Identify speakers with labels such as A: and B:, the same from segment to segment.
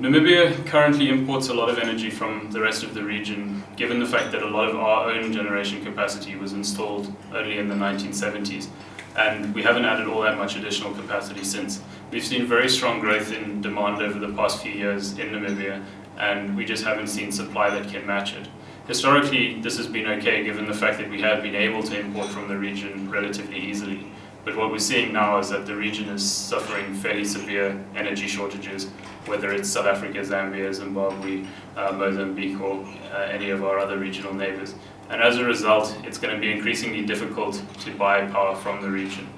A: Namibia currently imports a lot of energy from the rest of the region, given the fact that a lot of our own generation capacity was installed only in the 1970s, and we haven't added all that much additional capacity since. We've seen very strong growth in demand over the past few years in Namibia, and we just haven't seen supply that can match it. Historically, this has been okay given the fact that we have been able to import from the region relatively easily. But what we're seeing now is that the region is suffering fairly severe energy shortages, whether it's South Africa, Zambia, Zimbabwe, Mozambique, or any of our other regional neighbors. And as a result, it's going to be increasingly difficult to buy power from the region.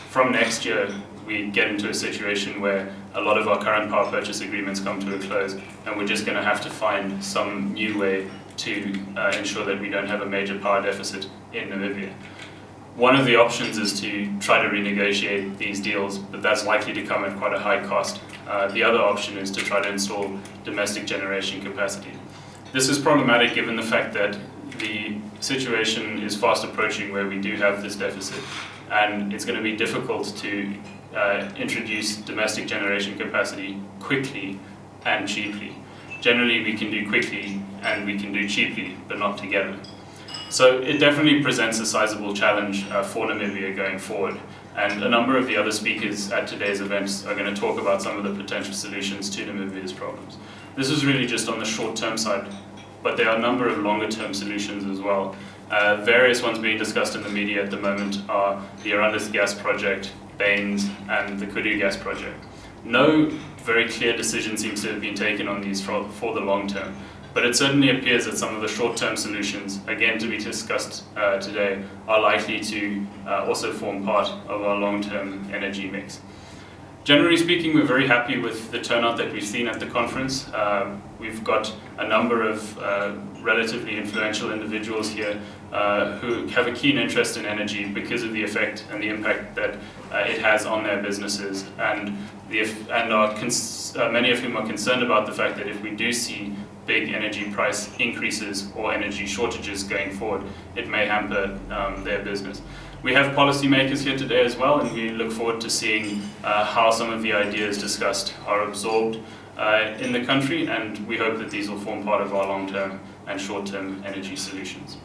A: From next year, we get into a situation where a lot of our current power purchase agreements come to a close, and we're just going to have to find some new way to ensure that we don't have a major power deficit in Namibia. One of the options is to try to renegotiate these deals, but that's likely to come at quite a high cost. The other option is to try to install domestic generation capacity. This is problematic given the fact that the situation is fast approaching where we do have this deficit, and it's going to be difficult to introduce domestic generation capacity quickly and cheaply. Generally, we can do quickly and we can do cheaply, but not together. So it definitely presents a sizable challenge for Namibia going forward, and a number of the other speakers at today's events are going to talk about some of the potential solutions to Namibia's problems. This is really just on the short-term side, but there are a number of longer-term solutions as well. Various ones being discussed in the media at the moment are the Arandis gas project, Baines, and the Kudu gas project. No very clear decision seems to have been taken on these for the long term. But it certainly appears that some of the short-term solutions, again to be discussed today, are likely to also form part of our long-term energy mix. Generally speaking, we're very happy with the turnout that we've seen at the conference. We've got a number of relatively influential individuals here who have a keen interest in energy because of the effect and the impact that it has on their businesses, and many of whom are concerned about the fact that if we do see big energy price increases or energy shortages going forward, it may hamper their business. We have policymakers here today as well, and we look forward to seeing how some of the ideas discussed are absorbed in the country, and we hope that these will form part of our long-term and short-term energy solutions.